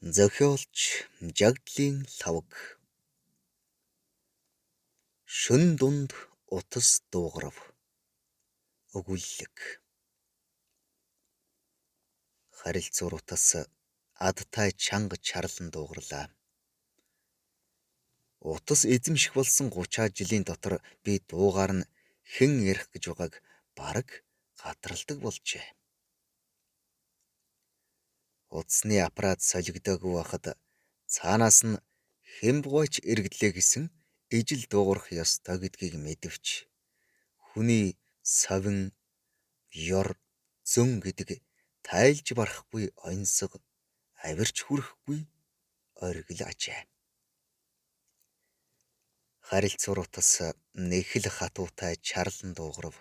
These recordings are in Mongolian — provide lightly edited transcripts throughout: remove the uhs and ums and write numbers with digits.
Зохиолч Жагдлын лавг. Шөнө дунд утас дуугарав. Өгүүллэг. Харилцуур утас адтай чанга чарлан дуугарлаа. Утас эзэмших болсон 30 жилийн дотор би дуугаар нь хэн ярих гэж байгааг бараг гадралдаг болжээ. Утасны аппарат солигдоогүй байхад цаанаас нь хэмбгойч эргэлээ гэсэн ижил дуугарах ёстой гэдгийг мэдвч хүний совин ёр зөн гэдэг тайлж барахгүй онцог авирч хүрэхгүй оргил ажээ. Харилцуур утас нэхэл хатуутай чарлан дуугарав.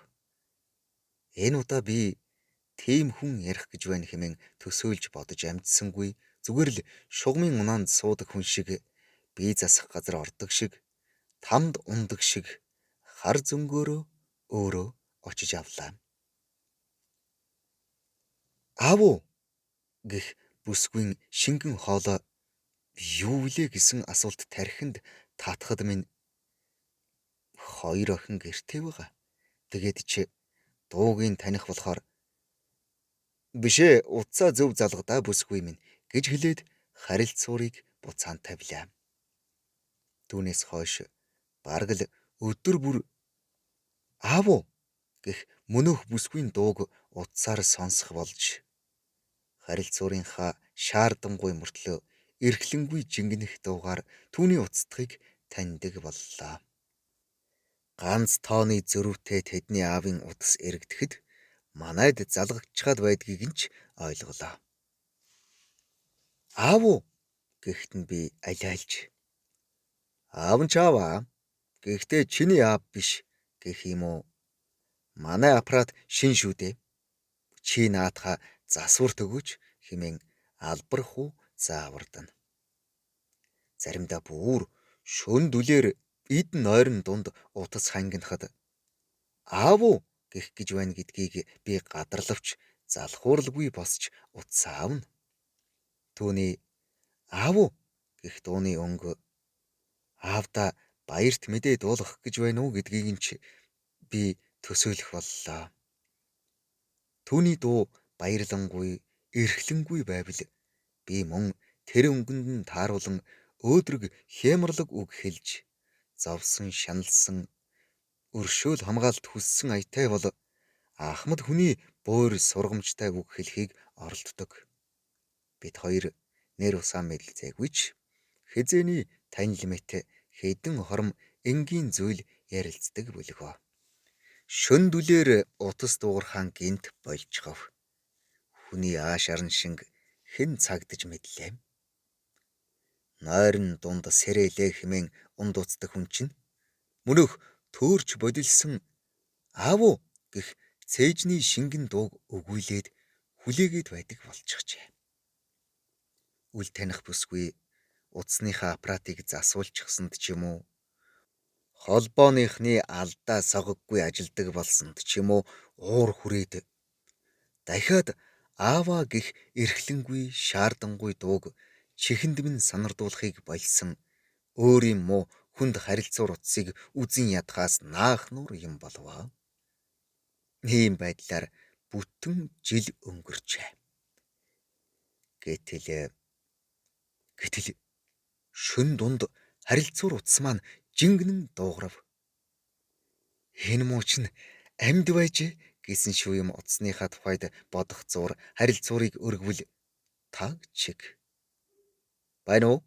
Энэ удаа би тийм хүн ярих гэж байна хэмээн төсөөлж бодож амжсангүй, зүгээр л шугамын унаанд суудаг хүн шиг, бие засах газар ордог шиг, тамд ундаг шиг хар зөнгөөрөө өөрөө очиж авлаа. Аав уу гэх бүсгүйн шингэн хоолой юу вүлээ гэсэн асуулт тархинд татахад минь хоёр охин гэртээ байгаа. Тэгээд чи дуугийн таних болохоор бишээ утсаа зөв залгадаа бүсгүй минь гэж хэлээд харилцуурыг буцаан тавилаа. Түүнээс хойш бараг л өдөр бүр аав уу гэх мөнөөх бүсгүйн дууг утсаар сонсох болж харилцуурынхаа шаардангуй мөртлөө эрхлэнгүй жингэнэх дуугаар түүний уцтгыг таньдаг боллоо. Ганц тооны зөрүүтэй тэдний аавын утас эргэдэхэд манайд залгагдчихад байдгийг нь ч ойлголоо. Аав уу гэхэд нь би алиалж аав нь ч ааваа. Гэхдээ чиний аав биш гэх юм уу? Манай аппарат шин шүү дээ. Чи наадхаа засварт өгөөч хэмээн албар хуу заавардана. Заримдаа бүр шөн дүлээр идэн нойрон дунд утас хангинахад аав уу гэх гэж байна гэдгийг би гадарлавч залхууралгүй босч утас аавна. Түүний аав уу гэх дууны өнгө аавда баярт мэдээ дуулгах гэж байна уу гэдгийг нь ч би төсөөлөх боллоо. Түүний дуу баярлангүй, эрхлэнгүй байвал би мөн тэр өнгөнд нь тааруулан өөдрөг хямралаг үг хэлж, зовсон шаналсан өршөөл хамгаалт хүссэн аятай бол ахмад хүний буур сургамжтай үг хэлхийг оролддог. Бид хоёр нэр усаа мэдэлцээгүй ч хизээний танил мэт хэдэн хором энгийн зүйл ярилцдаг бүлгөө. Шөн дүлээр утас дуугархан гинт болжгов. Хүний аашарн шинг хэн цагдж мэдлээ. Нойрон дунд сэрээлээ хэмээн ундууцдаг хүн чинь мөнөөх төөрч бодилсан аав уу гэх цээжний шингэн дууг өгүүлээд хүлээгээд байдаг болчихжээ. Үл таних бүсгүй утасныхаа аппаратыг засуулчихсанд ч юм уу, холбооныхны алдаа согоггүй ажилдаг болсонд ч юм уу уур хүрээд дахиад ааваа гэх эрхлэнгүй шаардангуй дууг чихэнд минь санардуулахыг болсон өөрийн муу хүнд харилцуур утсыг үзэн ядхаас наах нуур юм болов. Ийм байдлаар бүтэн жил өнгөрчээ. Гэтэл шөн дунд харилцуур утас маань жингэнэн дуугарав. Энэ муу чинь амьд байжээ гэсэн шүү юм утасныхаа тухайд бодох зур харилцуурыг өргөвөл таг чиг. Байна уу?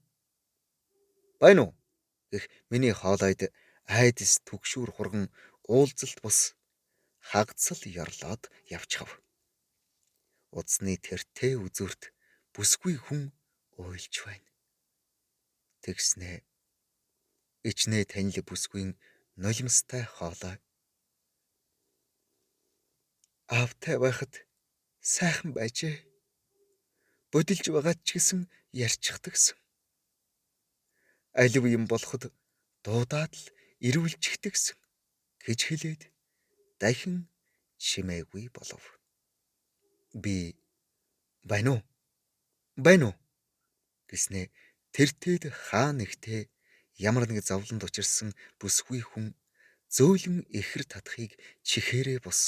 Байна уу? Гэх миний хоолойд айдас түгшүүр хурган уулзалт бус хагцал ёрлоод явчихав. Утасны тэртээ үзүүрт бүсгүй хүн уйлж байна. Тэгснээ ичнээ танил бүсгүйн нулимстай хоолой. Аавтай байхад сайхан байжээ. Бодилж байгаад ч гэсэн ярьчихдагсан. Алив юм болоход дуудаад л ирүүлчихдэгсэн гэж хэлээд дахин чимээгүй болов. Би байна уу? Байна уу гэснээ тэр тэд хаа нэгтээ ямар нэг зовлонд учирсан бүсгүй хүн зөөлөн ихэр татахыг чихээрээ бус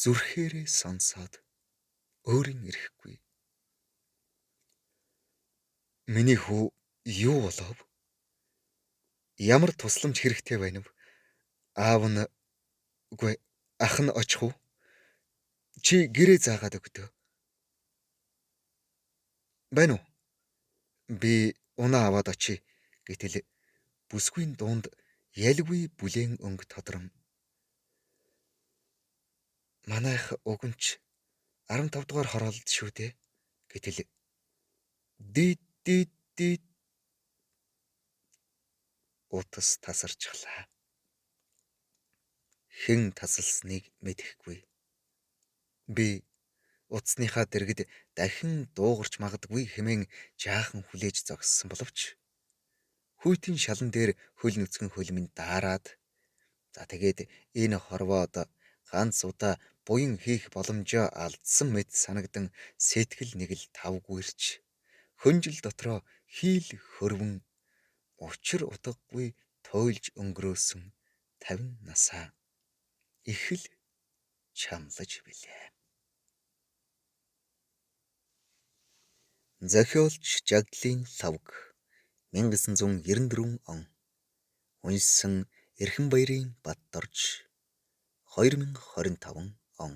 зүрхээрээ сонсоод өөрийн ирэхгүй. Миний хүү юу болов? Ямар тусламж хэрэгтэй байна вэ? Аав нь үгүй ах нь очих уу? Чи гэрээ заагаад өгдөө. Байна уу? Би унаа аваад очие. Гэтэл бүсгүйн дунд ялгүй бүлээн өнгө тодрон. Манайх угнч 15 дугаар хороолд шүү дээ. Гэтэл дид утас тасарчлаа. Хэн тасалсныг мэдэхгүй. Би утасныхаа дэргэд дахин дуугарч магадгүй хэмээн жаахан хүлээж зогссон боловч хүйтийн шалан дээр хөл нүцгэн хөлмөнд даарад за тэгээд энэ хорвоод ганц удаа буян хийх боломжоо алдсан мэт санагдан сэтгэл нэг л тавгүйрч хөнжил дотроо хийл хөрвөн учир утгагүй туйлж өнгөрөөсөн 50 насаа их л чамлаж билээ. Зохиолч Жаглин Лавг 1994 он. Уншсан Эрхэнбаярын Бат дорж 2025 он.